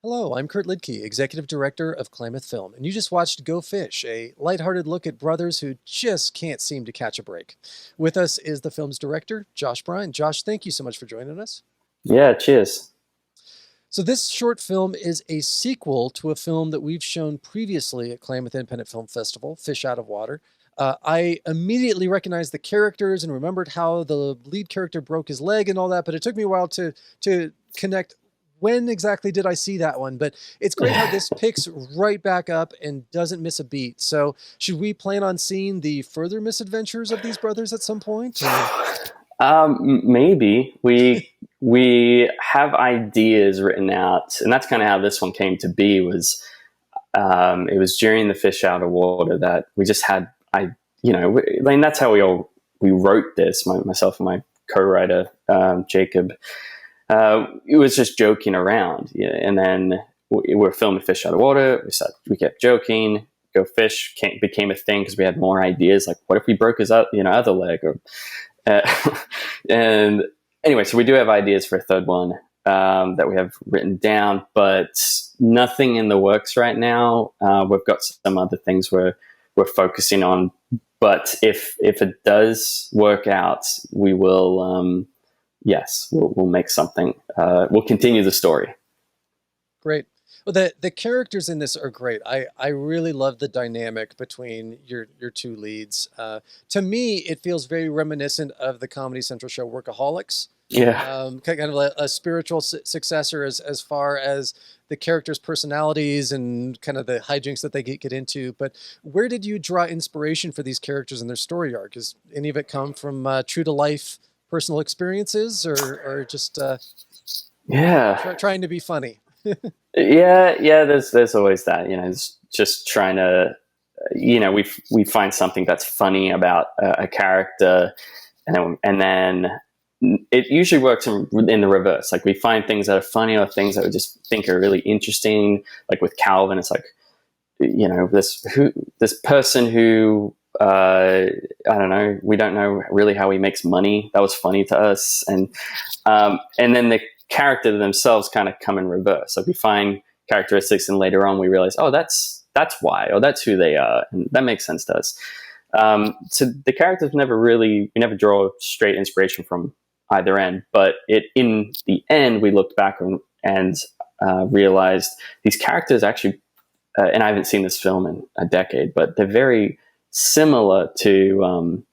Hello, I'm Kurt Lidke, Executive Director of Klamath Film, and you just watched Go Fish, a lighthearted look at brothers who just can't seem to catch a break. With us is the film's director, Josh Brine. Josh, thank you so much for joining us. Yeah, cheers. So this short film is a sequel to a film that we've shown previously at Klamath Independent Film Festival, Fish Out of Water. I immediately recognized the characters and remembered how the lead character broke his leg and all that, but it took me a while to connect when exactly did I see that one. But it's great how this picks right back up and doesn't miss a beat. So should we plan on seeing the further misadventures of these brothers at some point? Or? Maybe we have ideas written out, and that's kind of how this one came to be. It was during the Fish Out of Water that we just had that's how we wrote this. Myself and my co-writer Jacob. It was just joking around, and then we were filming Fish Out of Water. We kept joking. Go Fish became a thing because we had more ideas. Like, what if we broke his other leg? And anyway, so we do have ideas for a third one that we have written down, but nothing in the works right now. We've got some other things we're focusing on, but if it does work out, we will. Yes, we'll make something. We'll continue the story. Great. Well, the characters in this are great. I really love the dynamic between your two leads. To me, it feels very reminiscent of the Comedy Central show Workaholics. Yeah. Kind of a spiritual successor as far as the characters' personalities and kind of the hijinks that they get into. But where did you draw inspiration for these characters and their story arc? Does any of it come from true to life personal experiences, or just trying to be funny? Yeah. There's always that. It's just trying to, we find something that's funny about a character, and then it usually works in the reverse. Like, we find things that are funny or things that we just think are really interesting. Like with Calvin, it's like, this person who I don't know, we don't know really how he makes money. That was funny to us, and then the character themselves kind of come in reverse. Like, we find characteristics, and later on we realize, oh, that's why, or that's who they are, and that makes sense to us. So the characters we never draw straight inspiration from either end, but in the end we looked back and realized these characters actually, and I haven't seen this film in a decade, but they're very similar to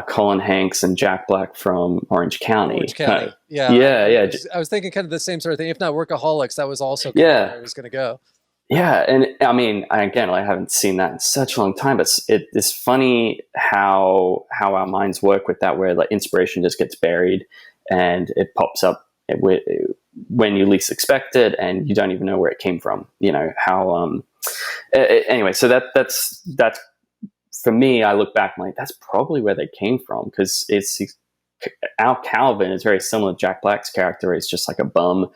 Colin Hanks and Jack Black from Orange County. Orange County. Yeah. I was thinking kind of the same sort of thing. If not Workaholics, that was also kind of where I was going to go. Yeah, and I mean, again, I haven't seen that in such a long time, but it's funny how our minds work with that, where like inspiration just gets buried and it pops up when you least expect it, and you don't even know where it came from. Anyway, so that's for me. I look back and like, that's probably where they came from, because our Calvin is very similar to Jack Black's character. He's just like a bum.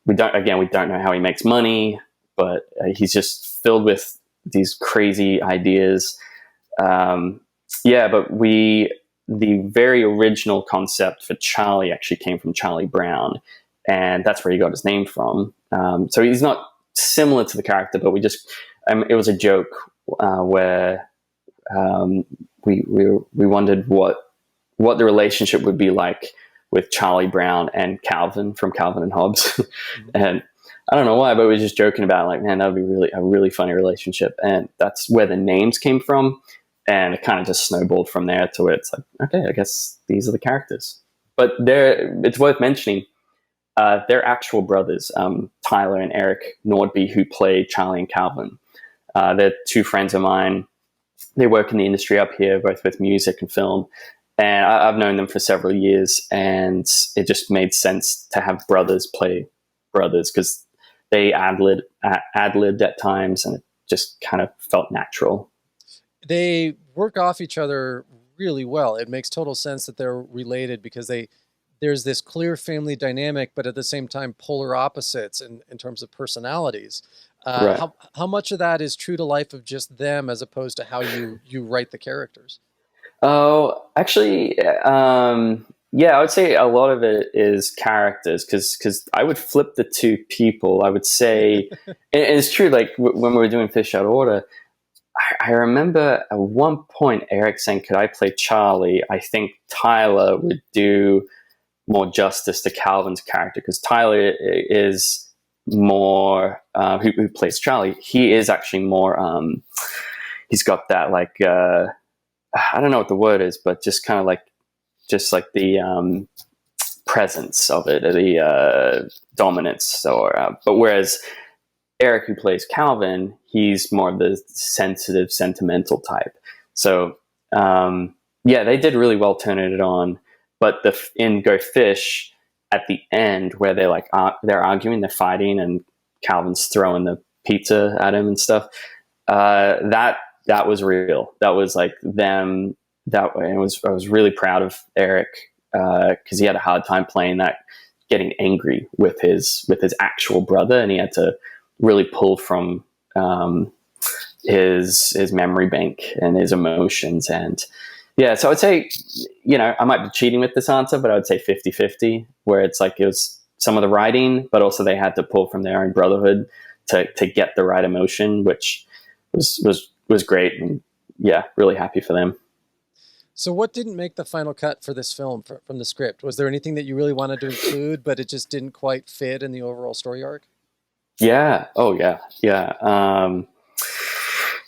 We don't know how he makes money, but he's just filled with these crazy ideas. But the very original concept for Charlie actually came from Charlie Brown, and that's where he got his name from. So he's not similar to the character, but it was a joke where we wondered what the relationship would be like with Charlie Brown and Calvin from Calvin and Hobbes. And I don't know why, but we were just joking about, like, man, that would be a really funny relationship. And that's where the names came from. And it kind of just snowballed from there to where it's like, okay, I guess these are the characters. But it's worth mentioning, they're actual brothers, Tyler and Eric Nordby, who play Charlie and Calvin. They're two friends of mine. They work in the industry up here, both with music and film. And I've known them for several years, and it just made sense to have brothers play brothers, because they ad-libbed at times, and it just kind of felt natural. They work off each other really well. It makes total sense that they're related, because there's this clear family dynamic, but at the same time polar opposites in terms of personalities. Right. How much of that is true to life of just them, as opposed to how you write the characters? Oh, actually, Yeah, I would say a lot of it is characters because I would flip the two people. I would say, and it's true. Like when we were doing Fish Out of Water, I remember at one point Eric saying, "Could I play Charlie?" I think Tyler would do more justice to Calvin's character because Tyler is more who plays Charlie. He is actually more. He's got that like I don't know what the word is, but just kind of like the presence of it, the dominance, or but whereas Eric, who plays Calvin, he's more of the sensitive, sentimental type. So yeah, they did really well turning it on. But in Go Fish, at the end where they're arguing, they're fighting, and Calvin's throwing the pizza at him and stuff. That was real. That was like them. I was really proud of Eric because he had a hard time playing that, getting angry with his actual brother, and he had to really pull from his memory bank and his emotions. And yeah, so I'd say, I might be cheating with this answer, but I would say 50-50, where it's like it was some of the writing, but also they had to pull from their own brotherhood to get the right emotion, which was great. And yeah, really happy for them. So what didn't make the final cut for this film from the script? Was there anything that you really wanted to include, but it just didn't quite fit in the overall story arc? Yeah. Oh, yeah. Yeah.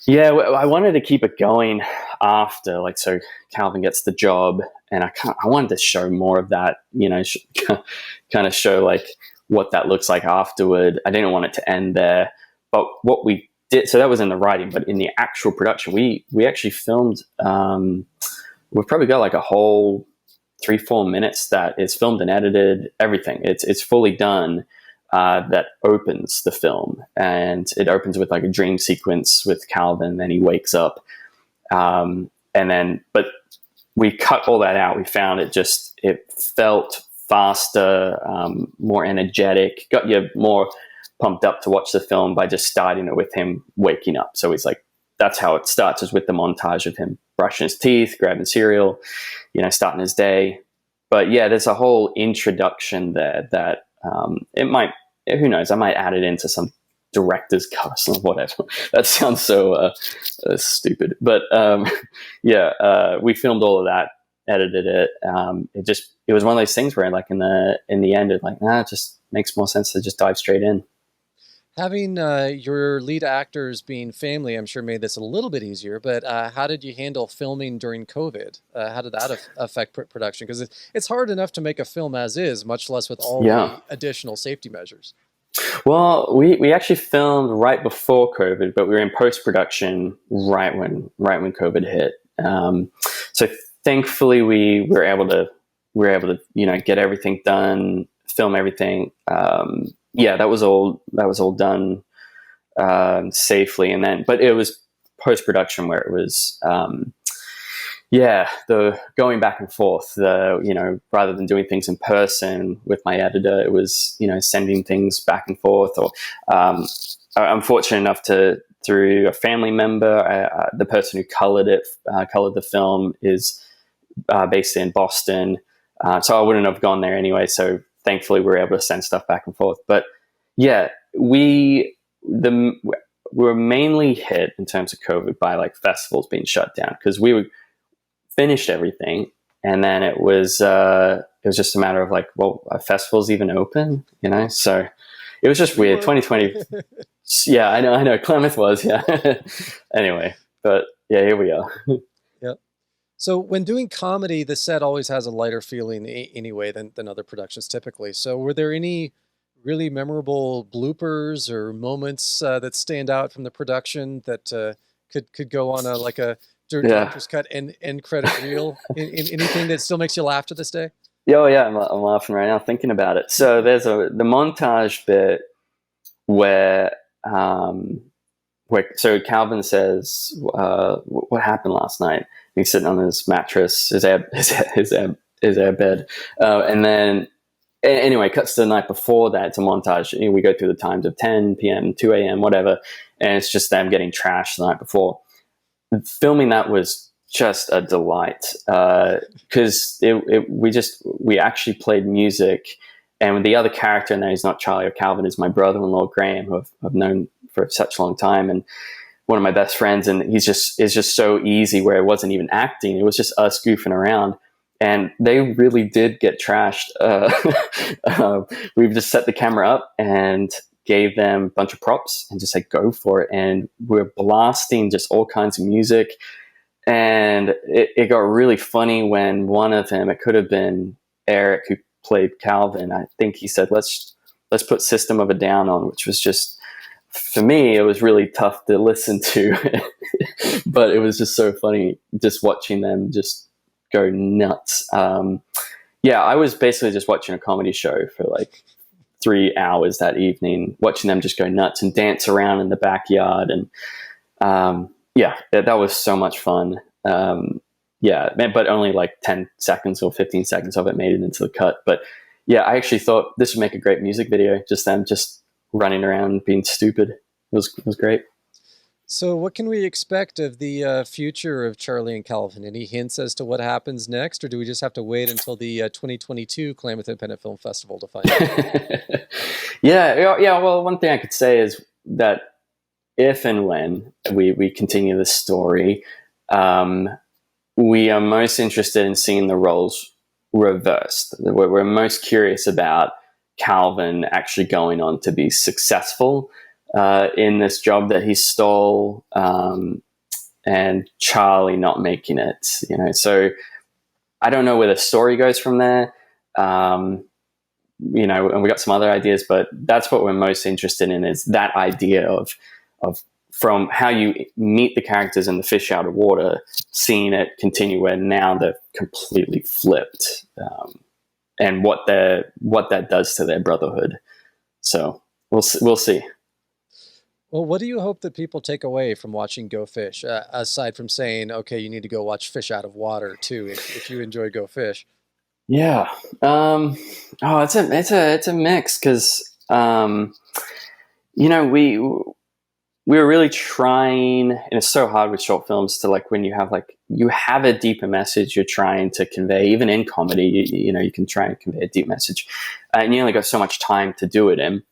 Yeah, I wanted to keep it going after, like, so Calvin gets the job, and I wanted to show more of that, kind of show like what that looks like afterward. I didn't want it to end there, but what we did, so that was in the writing, but in the actual production, we actually filmed. We've probably got like a whole 3-4 minutes that is filmed and edited. Everything it's fully done. That opens the film, and it opens with like a dream sequence with Calvin. Then he wakes up, and then but we cut all that out. We found it felt faster, more energetic, got you more pumped up to watch the film by just starting it with him waking up. So he's like, that's how it starts, is with the montage of him brushing his teeth, grabbing cereal, starting his day. But yeah, there's a whole introduction there that it might, who knows, I might add it into some director's cut or whatever. That sounds so stupid. But yeah, we filmed all of that, edited it. It was one of those things where like in the end, it just makes more sense to just dive straight in. Having your lead actors being family, I'm sure made this a little bit easier, but how did you handle filming during COVID? How did that affect production? Because it's hard enough to make a film as is, much less with all the additional safety measures. Well, we actually filmed right before COVID, but we were in post-production right when COVID hit. So thankfully we were able to get everything done, film everything. Yeah, that was all done safely, but it was post-production where it was the going back and forth, rather than doing things in person with my editor, it was sending things back and forth. Or I'm fortunate enough through a family member, the person who colored the film is based in Boston, so I wouldn't have gone there anyway. So thankfully, we were able to send stuff back and forth. But yeah, we were mainly hit in terms of COVID by like festivals being shut down, because we finished everything, and then it was just a matter of like, well, are festivals even open? So it was just weird. 2020. Yeah, I know. Klamath was, yeah. Anyway, but yeah, here we are. Yep. So when doing comedy, the set always has a lighter feeling anyway than other productions typically. So were there any really memorable bloopers or moments that stand out from the production that could go on a director's cut and end credit reel? in anything that still makes you laugh to this day? Oh yeah, I'm laughing right now thinking about it. So there's the montage bit where so Calvin says, "What happened last night?" He's sitting on his mattress, his air bed, and then anyway, cuts to the night before that. It's a montage. We go through the times of 10 p.m., 2 a.m., whatever, and it's just them getting trashed the night before. Filming that was just a delight because we actually played music, and the other character in there is not Charlie or Calvin, is my brother-in-law Graham, who I've known for such a long time, and one of my best friends, and is just so easy, where it wasn't even acting, it was just us goofing around. And they really did get trashed. We've just set the camera up and gave them a bunch of props and just said, go for it. And we're blasting just all kinds of music. And it got really funny when one of them, it could have been Eric, who played Calvin, I think he said, let's put System of a Down on, which was just, for me, it was really tough to listen to. But it was just so funny just watching them just go nuts. Yeah, I was basically just watching a comedy show for like 3 hours that evening, watching them just go nuts and dance around in the backyard. And yeah, that was so much fun. Yeah, but only like 10 seconds or 15 seconds of it made it into the cut. But yeah, I actually thought this would make a great music video, just them just running around being stupid. It was great. So what can we expect of the future of Charlie and Calvin? Any hints as to what happens next, or do we just have to wait until the 2022 Klamath Independent Film Festival to find out? Yeah. Well, one thing I could say is that if and when we continue this story, we are most interested in seeing the roles reversed. We're most curious about Calvin actually going on to be successful in this job that he stole, and Charlie not making it. So I don't know where the story goes from there. And we got some other ideas, but that's what we're most interested in, is that idea of from how you meet the characters in the Fish Out of Water, seeing it continue where now they're completely flipped, and what that does to their brotherhood. So we'll see. Well, what do you hope that people take away from watching Go Fish, aside from saying, okay, you need to go watch Fish Out of Water too, if you enjoy Go Fish? Yeah. Oh, it's a mix, because we were really trying, and it's so hard with short films to, like, when you have a deeper message you're trying to convey, even in comedy, you can try and convey a deep message, and you only got so much time to do it in.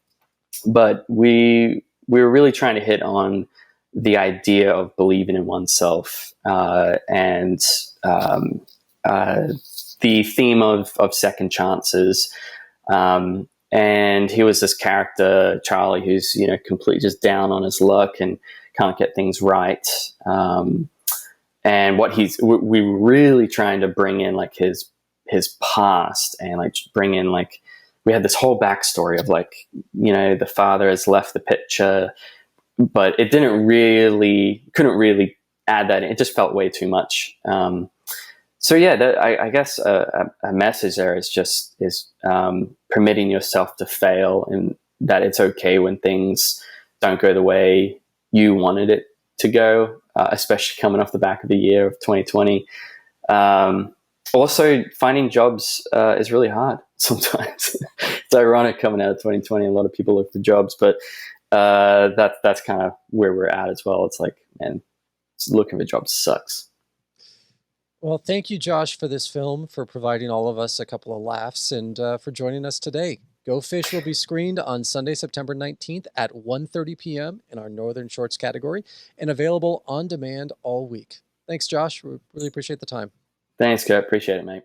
But we were really trying to hit on the idea of believing in oneself, and the theme of second chances. And he was this character, Charlie, who's completely just down on his luck and can't get things right. And we were really trying to bring in like his past, and like bring in, like, we had this whole backstory of, like, the father has left the picture, but it couldn't really add that in. It just felt way too much. So yeah, I guess a message there is permitting yourself to fail, and that it's okay when things don't go the way you wanted it to go, especially coming off the back of the year of 2020. Also, finding jobs is really hard sometimes. It's ironic coming out of 2020. A lot of people look for jobs, but that's kind of where we're at as well. It's like, man, looking for jobs sucks. Well, thank you, Josh, for this film, for providing all of us a couple of laughs, and for joining us today. Go Fish will be screened on Sunday, September 19th at 1:30 p.m. in our Northern Shorts category, and available on demand all week. Thanks, Josh. We really appreciate the time. Thanks, Kurt. Appreciate it, mate.